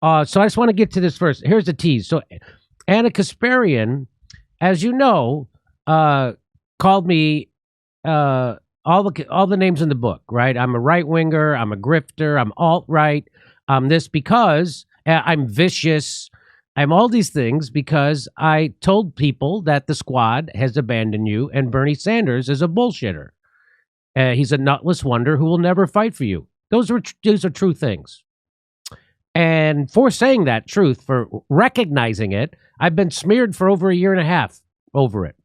So I just want to get to this first. Here's the tease. So Anna Kasparian, as you know, called me all the names in the book, right? I'm a right-winger, I'm a grifter, I'm alt-right, I'm this because I'm vicious. I'm all these things because I told people that the squad has abandoned you and Bernie Sanders is a bullshitter. He's a nutless wonder who will never fight for you. Those are true things. And for saying that truth, for recognizing it, I've been smeared for over a year and a half over it.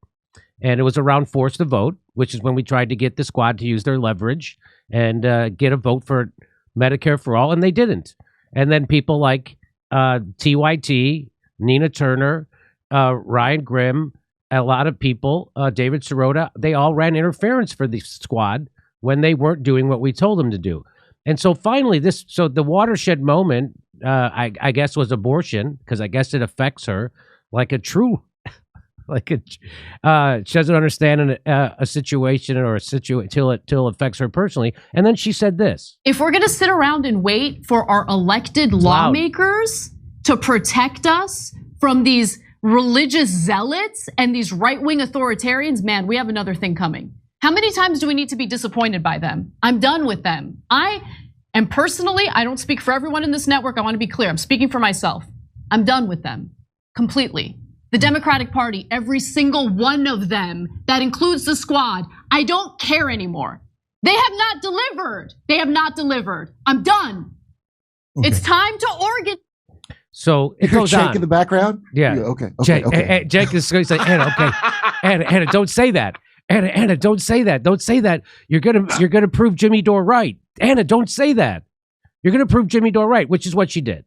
And it was around force to vote, which is when we tried to get the squad to use their leverage and get a vote for Medicare for all, and they didn't. And then people like TYT, Nina Turner, Ryan Grimm, a lot of people, David Sirota, they all ran interference for the squad when they weren't doing what we told them to do. And so finally, the watershed moment, I guess, was abortion, because I guess it affects her like a true, she doesn't understand a situation or till it affects her personally. And then she said this: if we're going to sit around and wait for our elected lawmakers to protect us from these religious zealots and these right-wing authoritarians, man, we have another thing coming. How many times do we need to be disappointed by them? I'm done with them. And personally, I don't speak for everyone in this network. I want to be clear. I'm speaking for myself. I'm done with them completely. The Democratic Party, every single one of them, that includes the squad, I don't care anymore. They have not delivered. They have not delivered. I'm done. Okay. It's time to organize. So it goes on. Jake in the background? Yeah. Okay. Jake is saying, Anna, okay. Anna, don't say that. Anna, don't say that. Don't say that. You're gonna prove Jimmy Dore right. Anna, don't say that. You're gonna prove Jimmy Dore right, which is what she did.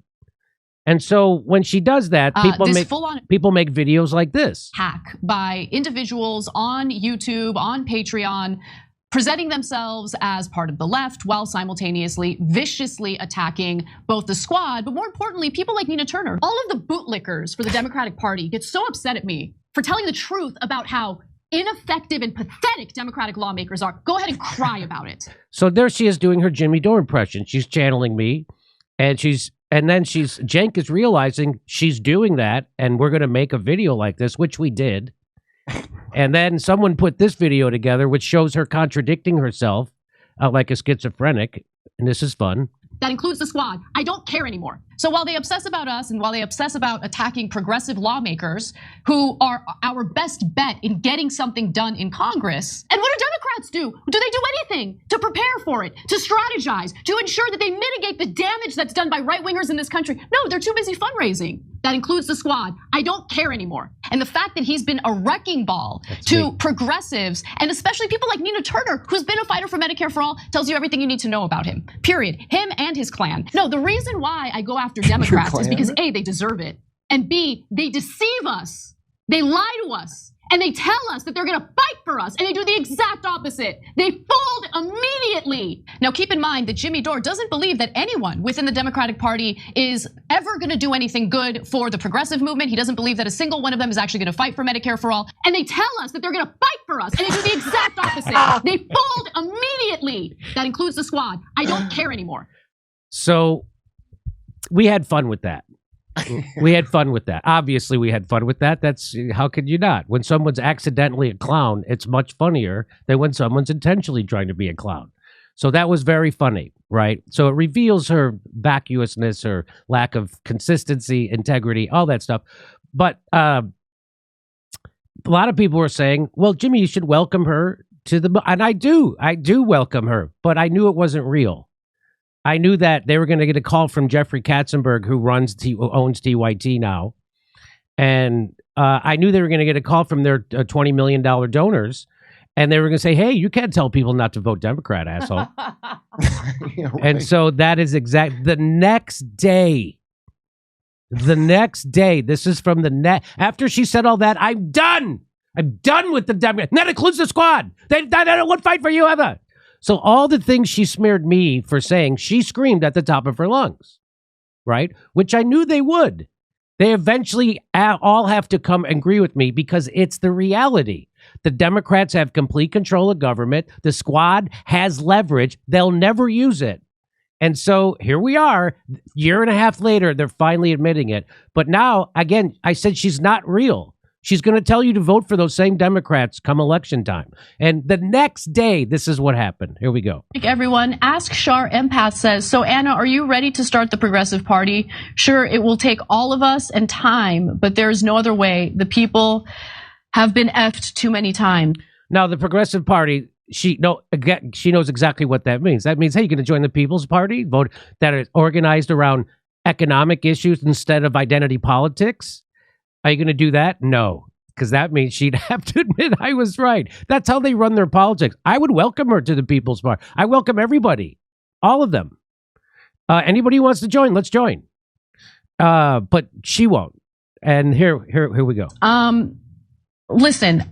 And so when she does that, people make videos like this. Hack by individuals on YouTube, on Patreon, presenting themselves as part of the left while simultaneously viciously attacking both the squad, but more importantly, people like Nina Turner. All of the bootlickers for the Democratic Party get so upset at me for telling the truth about how ineffective and pathetic Democratic lawmakers are. Go ahead and cry about it. So there she is doing her Jimmy Dore impression. She's channeling me, and then Cenk is realizing she's doing that, and we're going to make a video like this, which we did. And then someone put this video together, which shows her contradicting herself like a schizophrenic, and this is fun. That includes the squad. I don't care anymore. So while they obsess about us and while they obsess about attacking progressive lawmakers who are our best bet in getting something done in Congress, and what do Democrats do? Do they do anything to prepare for it, to strategize, to ensure that they mitigate the damage that's done by right-wingers in this country? No, they're too busy fundraising. That includes the squad. I don't care anymore. And the fact that he's been a wrecking ball to progressives, and especially people like Nina Turner, who's been a fighter for Medicare for all, tells you everything you need to know about him. Period. Him and his clan. No, the reason why I go after Democrats is because A, they deserve it, and B, they deceive us. They lie to us. And they tell us that they're gonna fight for us, and they do the exact opposite. They fold immediately. Now keep in mind that Jimmy Dore doesn't believe that anyone within the Democratic Party is ever gonna do anything good for the progressive movement. He doesn't believe that a single one of them is actually gonna fight for Medicare for all. And they tell us that they're gonna fight for us, and they do the exact opposite. They fold immediately. That includes the squad. I don't care anymore. So we had fun with that. We had fun with that. Obviously, we had fun with that. That's how could you not? When someone's accidentally a clown, it's much funnier than when someone's intentionally trying to be a clown. So that was very funny, right? So it reveals her vacuousness, her lack of consistency, integrity, all that stuff. But a lot of people were saying, well, Jimmy, you should welcome her to the... And I do welcome her, but I knew it wasn't real. I knew that they were going to get a call from Jeffrey Katzenberg, who owns TYT now. And I knew they were going to get a call from their $20 million donors. And they were going to say, hey, you can't tell people not to vote Democrat, asshole. Yeah, right. And so that is the next day, this is from the net. After she said all that, I'm done. I'm done with the Democrats. That includes the squad. They won't fight for you ever. So all the things she smeared me for saying, she screamed at the top of her lungs, right? Which I knew they would. They eventually all have to come and agree with me because it's the reality. The Democrats have complete control of government. The squad has leverage. They'll never use it. And so here we are, year and a half later, they're finally admitting it. But now, again, I said she's not real. She's going to tell you to vote for those same Democrats come election time. And the next day, this is what happened. Here we go. Everyone, Ask Shar Empath says, so Anna, are you ready to start the Progressive Party? Sure, it will take all of us and time, but there is no other way. The people have been effed too many times. Now, the Progressive Party, she knows exactly what that means. That means, hey, you're going to join the People's Party, vote that is organized around economic issues instead of identity politics. Are you going to do that? No, because that means she'd have to admit I was right. That's how they run their politics. I would welcome her to the People's Party. I welcome everybody, all of them. Anybody who wants to join, let's join. But she won't. And here we go. Listen,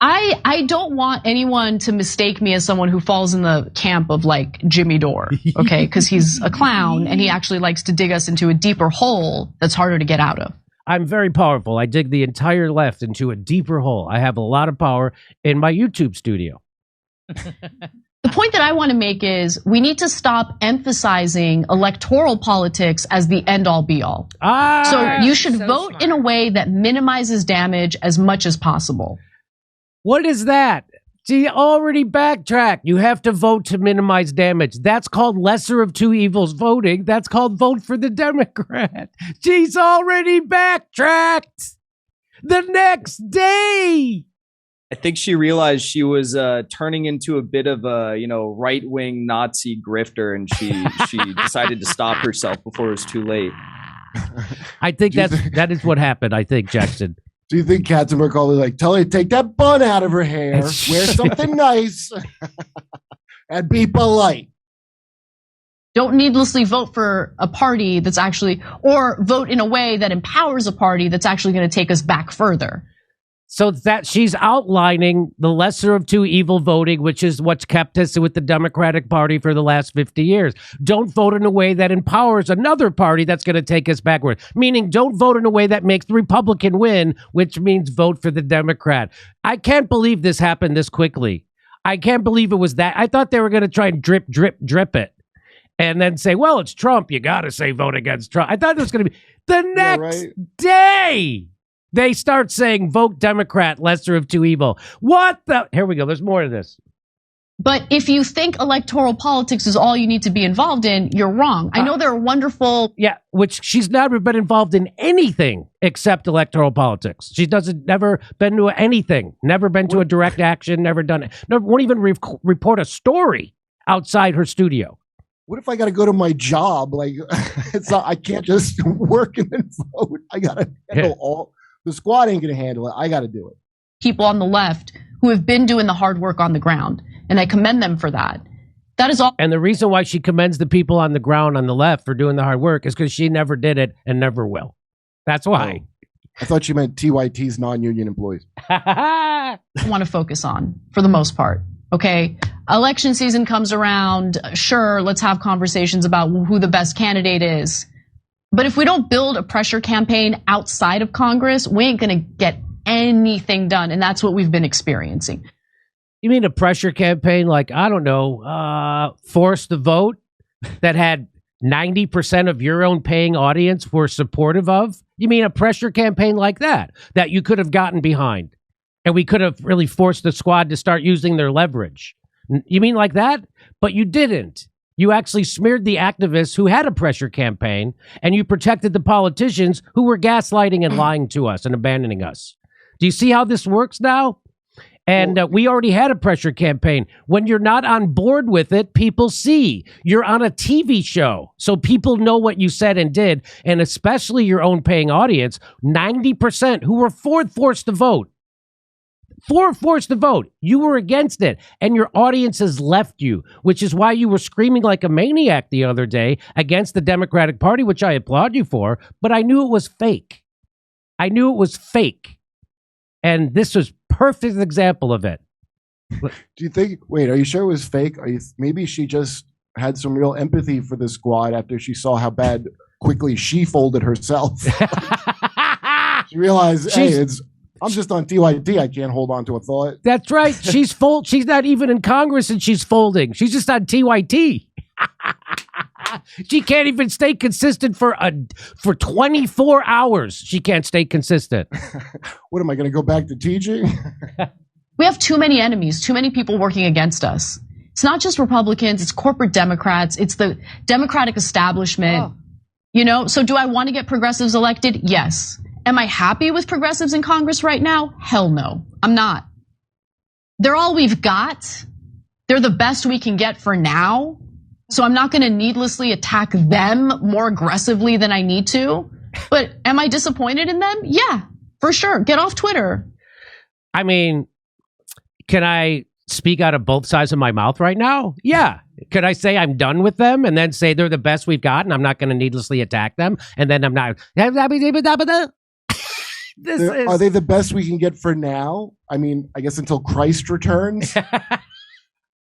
I don't want anyone to mistake me as someone who falls in the camp of like Jimmy Dore, okay? Because he's a clown and he actually likes to dig us into a deeper hole that's harder to get out of. I'm very powerful. I dig the entire left into a deeper hole. I have a lot of power in my YouTube studio. The point that I want to make is we need to stop emphasizing electoral politics as the end-all be-all. So you should vote in a way that minimizes damage as much as possible. What is that? See, already backtracked. You have to vote to minimize damage. That's called lesser of two evils voting. That's called vote for the Democrat. She's already backtracked the next day. I think she realized she was turning into a bit of a, right-wing Nazi grifter, and she decided to stop herself before it was too late. I think that is what happened. I think, Jackson. Do you think Katzenberg like, tell her to take that bun out of her hair, wear something nice, and be polite? Don't needlessly vote for a party that's actually, or vote in a way that empowers a party that's actually going to take us back further. So that she's outlining the lesser of two evil voting, which is what's kept us with the Democratic Party for the last 50 years. Don't vote in a way that empowers another party that's going to take us backward. Meaning don't vote in a way that makes the Republican win, which means vote for the Democrat. I can't believe this happened this quickly. I can't believe it was that. I thought they were going to try and drip it. And then say, well, it's Trump. You got to say vote against Trump. I thought it was going to be the next day. They start saying, vote Democrat, lesser of two evil. What the? Here we go. There's more to this. But if you think electoral politics is all you need to be involved in, you're wrong. I know there are wonderful. Yeah, which she's never been involved in anything except electoral politics. She never been to anything, never been to a direct action, never done it. Won't even report a story outside her studio. What if I got to go to my job? Like, I can't just work and then vote. I got to handle all. The squad ain't going to handle it. I got to do it. People on the left who have been doing the hard work on the ground, and I commend them for that. That is all. And the reason why she commends the people on the ground on the left for doing the hard work is because she never did it and never will. That's why. Oh, I thought you meant TYT's non-union employees. I want to focus on, for the most part. Okay, election season comes around. Sure, let's have conversations about who the best candidate is. But if we don't build a pressure campaign outside of Congress, we ain't going to get anything done. And that's what we've been experiencing. You mean a pressure campaign like, I don't know, Force the Vote that had 90% of your own paying audience were supportive of? You mean a pressure campaign like that you could have gotten behind? And we could have really forced the squad to start using their leverage. You mean like that? But you didn't. You actually smeared the activists who had a pressure campaign, and you protected the politicians who were gaslighting and lying to us and abandoning us. Do you see how this works now? And we already had a pressure campaign. When you're not on board with it, people see. You're on a TV show, so people know what you said and did, and especially your own paying audience, 90% who were forced to vote. Forced to vote. You were against it, and your audience has left you, which is why you were screaming like a maniac the other day against the Democratic Party, which I applaud you for, but I knew it was fake. And this was perfect example of it. Do you think, wait, are you sure it was fake? Maybe she just had some real empathy for the squad after she saw how quickly she folded herself. She realized, I'm just on TYT. I can't hold on to a thought. That's right. She's She's not even in Congress and she's folding. She's just on TYT. She can't even stay consistent for 24 hours. She can't stay consistent. What am I going to go back to teaching? We have too many enemies, too many people working against us. It's not just Republicans, it's corporate Democrats, it's the Democratic establishment. Oh. So do I want to get progressives elected? Yes. Am I happy with progressives in Congress right now? Hell no, I'm not. They're all we've got. They're the best we can get for now. So I'm not going to needlessly attack them more aggressively than I need to. But am I disappointed in them? Yeah, for sure. Get off Twitter. I mean, can I speak out of both sides of my mouth right now? Yeah. Could I say I'm done with them and then say they're the best we've got and I'm not going to needlessly attack them? And then I'm not. Are they the best we can get for now? I mean, I guess until Christ returns.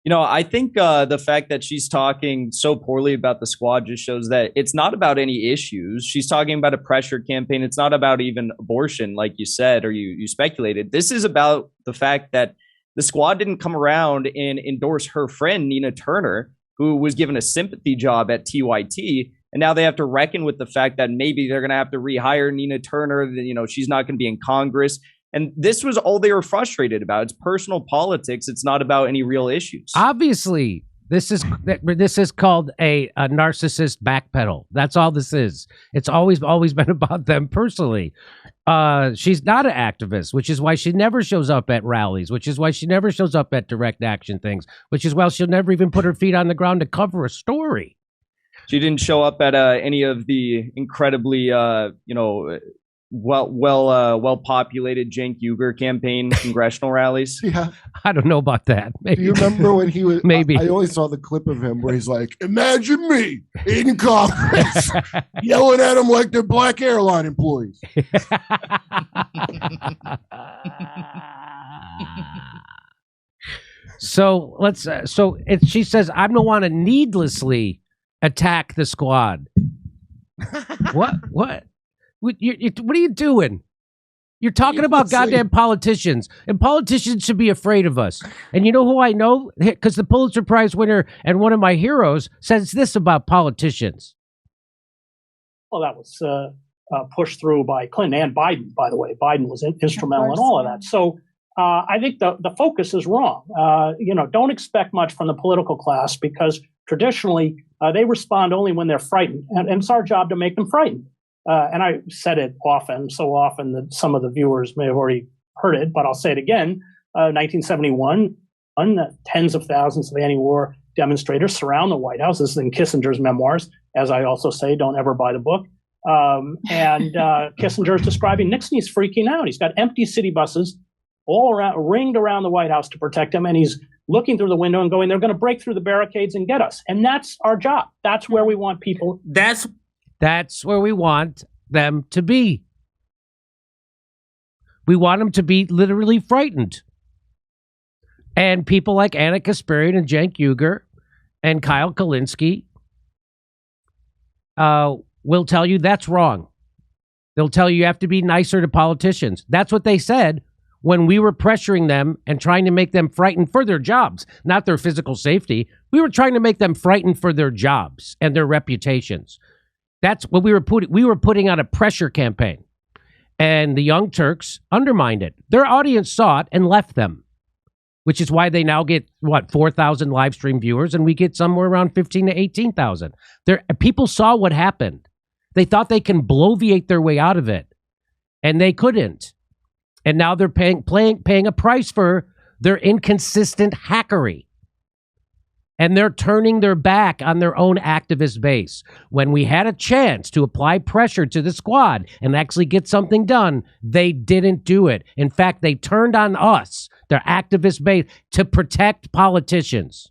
I think the fact that she's talking so poorly about the squad just shows that it's not about any issues. She's talking about a pressure campaign. It's not about even abortion, like you said, or you speculated. This is about the fact that the squad didn't come around and endorse her friend, Nina Turner, who was given a sympathy job at TYT. And now they have to reckon with the fact that maybe they're going to have to rehire Nina Turner. She's not going to be in Congress. And this was all they were frustrated about. It's personal politics. It's not about any real issues. Obviously, this is called a narcissist backpedal. That's all this is. It's always been about them personally. She's not an activist, which is why she never shows up at rallies, which is why she never shows up at direct action things, which is why she'll never even put her feet on the ground to cover a story. She didn't show up at any of the incredibly, well populated Cenk Uygur campaign congressional rallies. Yeah, I don't know about that. Maybe. Do you remember when he was? Maybe I only saw the clip of him where he's like, "Imagine me in Congress yelling at them like they're black airline employees." So she says, "I don't want to needlessly attack the squad." What? What are you doing? You're talking about goddamn politicians, and politicians should be afraid of us. And you know who I know? Because the Pulitzer Prize winner and one of my heroes says this about politicians. Well, that was pushed through by Clinton and Biden, by the way. Biden was instrumental in all of that. So I think the focus is wrong. Don't expect much from the political class because traditionally they respond only when they're frightened. And it's our job to make them frightened. And I said it so often that some of the viewers may have already heard it, but I'll say it again. 1971, tens of thousands of anti-war demonstrators surround the White House. This is in Kissinger's memoirs. As I also say, don't ever buy the book. And Kissinger is describing Nixon. He's freaking out. He's got empty city buses all around, ringed around the White House to protect him. And he's looking through the window and going, they're going to break through the barricades and get us. And that's our job. That's where we want people. That's where we want them to be. We want them to be literally frightened. And people like Anna Kasparian and Cenk Uygur and Kyle Kulinski will tell you that's wrong. They'll tell you have to be nicer to politicians. That's what they said when we were pressuring them and trying to make them frightened for their jobs, not their physical safety. We were trying to make them frightened for their jobs and their reputations. That's what we were putting on a pressure campaign. And the Young Turks undermined it. Their audience saw it and left them, which is why they now get, 4,000 live stream viewers, and we get somewhere around 15 to 18,000. People saw what happened. They thought they can bloviate their way out of it, and they couldn't. And now they're paying a price for their inconsistent hackery. And they're turning their back on their own activist base. When we had a chance to apply pressure to the squad and actually get something done, they didn't do it. In fact, they turned on us, their activist base, to protect politicians.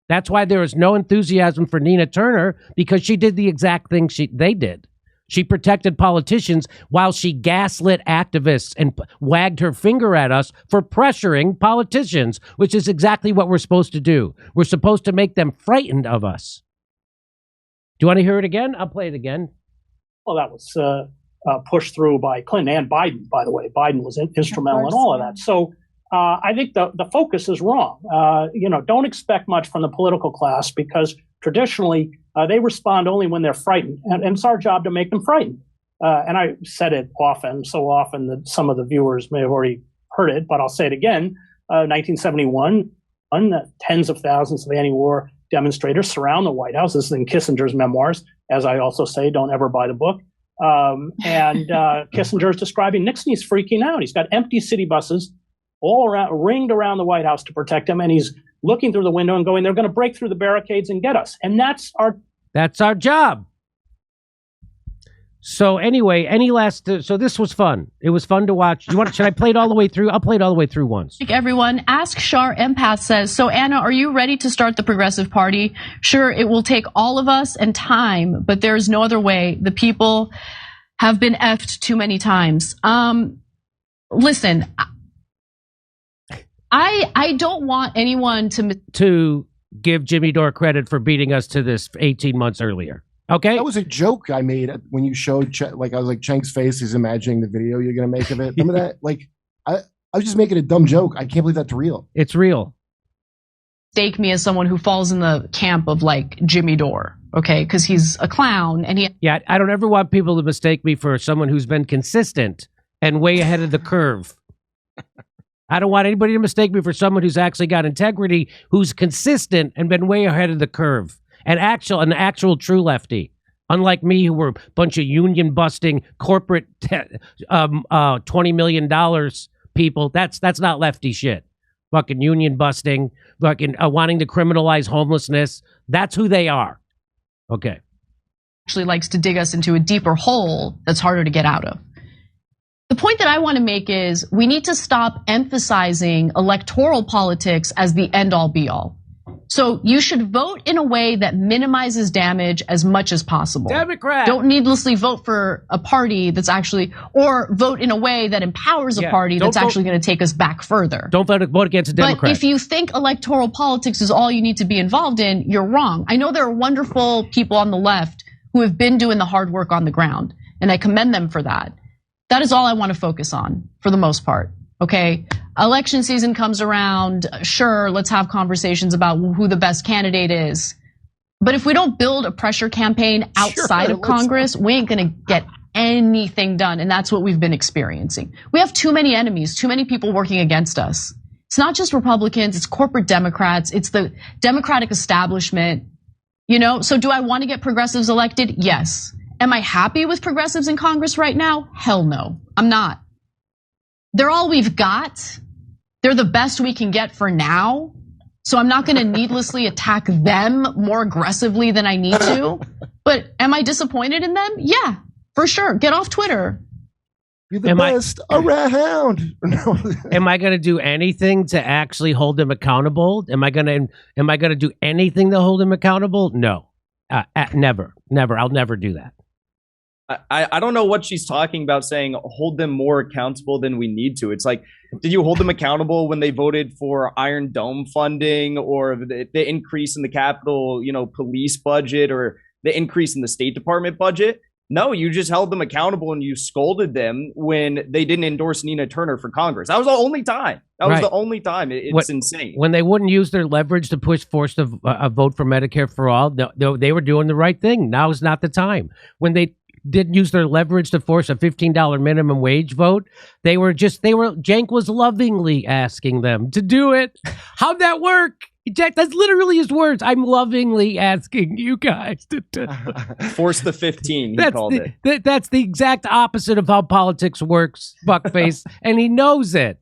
That's why there was no enthusiasm for Nina Turner, because she did the exact thing they did. She protected politicians while she gaslit activists and wagged her finger at us for pressuring politicians, which is exactly what we're supposed to do. We're supposed to make them frightened of us. Do you want to hear it again? I'll play it again. Well, that was pushed through by Clinton and Biden, by the way. Biden was instrumental in all of that. So I think the focus is wrong. Don't expect much from the political class because traditionally they respond only when they're frightened. And it's our job to make them frightened. And I said it so often that some of the viewers may have already heard it, but I'll say it again. 1971, tens of thousands of anti-war demonstrators surround the White House. This is in Kissinger's memoirs. As I also say, don't ever buy the book. Kissinger is describing Nixon. He's freaking out. He's got empty city buses all around, ringed around the White House to protect him. And he's looking through the window and going, they're going to break through the barricades and get us. And that's our job. So anyway, so this was fun. It was fun to watch. Should I play it all the way through? I'll play it all the way through once. Everyone, Ask Shar Empath says, so Anna, are you ready to start the Progressive Party? Sure, it will take all of us and time, but there is no other way. The people have been effed too many times. Listen, I don't want anyone to give Jimmy Dore credit for beating us to this 18 months earlier. Okay. That was a joke I made when you showed, I was like, Cenk's face is imagining the video you're going to make of it. Remember that? I was just making a dumb joke. I can't believe that's real. It's real. Mistake me as someone who falls in the camp of like Jimmy Dore, okay? Because he's a clown and Yeah, I don't ever want people to mistake me for someone who's been consistent and way ahead of the curve. I don't want anybody to mistake me for someone who's actually got integrity, who's consistent and been way ahead of the curve. An actual true lefty, unlike me, who were a bunch of union busting corporate $20 million people. That's not lefty shit. Fucking union busting, fucking wanting to criminalize homelessness. That's who they are. Okay. Actually likes to dig us into a deeper hole that's harder to get out of. The point that I want to make is we need to stop emphasizing electoral politics as the end-all be-all. So you should vote in a way that minimizes damage as much as possible. Democrat. Don't needlessly vote for a party that's actually, or vote in a way that empowers a party that's actually going to take us back further. Don't vote against a Democrat. But if you think electoral politics is all you need to be involved in, you're wrong. I know there are wonderful people on the left who have been doing the hard work on the ground, and I commend them for that. That is all I want to focus on for the most part. Okay, election season comes around. Sure, let's have conversations about who the best candidate is. But if we don't build a pressure campaign outside of Congress, we ain't gonna get anything done. And that's what we've been experiencing. We have too many enemies, too many people working against us. It's not just Republicans, it's corporate Democrats, it's the Democratic establishment. So do I want to get progressives elected? Yes. Am I happy with progressives in Congress right now? Hell no, I'm not. They're all we've got. They're the best we can get for now. So I'm not going to needlessly attack them more aggressively than I need to. But am I disappointed in them? Yeah, for sure. Get off Twitter. You're the best around. Am I going to do anything to actually hold them accountable? Am I going to do anything to hold them accountable? No, never. I'll never do that. I don't know what she's talking about saying hold them more accountable than we need to. It's like, did you hold them accountable when they voted for Iron Dome funding or the increase in the Capitol, police budget or the increase in the State Department budget? No, you just held them accountable and you scolded them when they didn't endorse Nina Turner for Congress. That was the only time. Was the only time. It's insane. When they wouldn't use their leverage to force a vote for Medicare for all, they were doing the right thing. Now is not the time. When they didn't use their leverage to force a $15 minimum wage vote, Cenk was lovingly asking them to do it. How'd that work? Jack, that's literally his words. I'm lovingly asking you guys to force the 15. He called it. That's the exact opposite of how politics works, fuckface, and he knows it.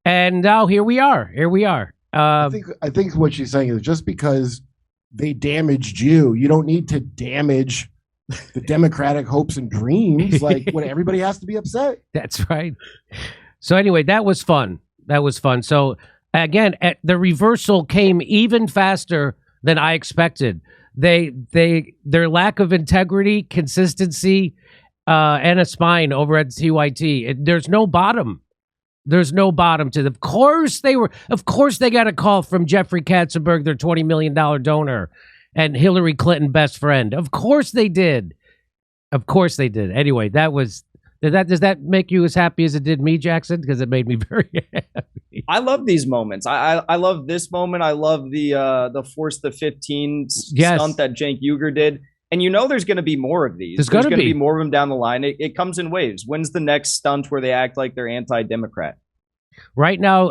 And now here we are. I think what she's saying is just because they damaged you, you don't need to damage the Democratic hopes and dreams. Like when everybody has to be upset. That's right. So anyway, that was fun. So again, the reversal came even faster than I expected. Their lack of integrity, consistency, and a spine over at TYT. There's no bottom. There's no bottom to them. Of course they got a call from Jeffrey Katzenberg, their $20 million donor, and Hillary Clinton best friend. Of course they did. Of course they did. Anyway, does that make you as happy as it did me, Jackson? Because it made me very happy. I love these moments. I love this moment. I love the Force the 15 stunt that Cenk Uygur did. And there's going to be more of these. There's going to be more of them down the line. It comes in waves. When's the next stunt where they act like they're anti-Democrat? Right now,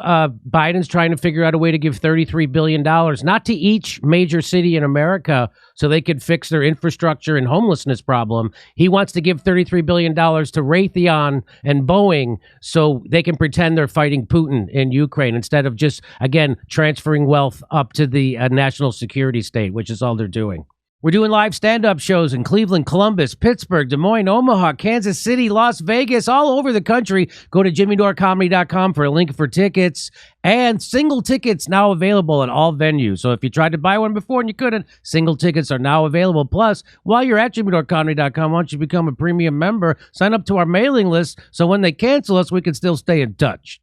Biden's trying to figure out a way to give $33 billion, not to each major city in America so they could fix their infrastructure and homelessness problem. He wants to give $33 billion to Raytheon and Boeing so they can pretend they're fighting Putin in Ukraine instead of just, again, transferring wealth up to the national security state, which is all they're doing. We're doing live stand-up shows in Cleveland, Columbus, Pittsburgh, Des Moines, Omaha, Kansas City, Las Vegas, all over the country. Go to jimmydorecomedy.com for a link for tickets. And single tickets now available at all venues. So if you tried to buy one before and you couldn't, single tickets are now available. Plus, while you're at jimmydorecomedy.com, why don't you become a premium member? Sign up to our mailing list so when they cancel us, we can still stay in touch.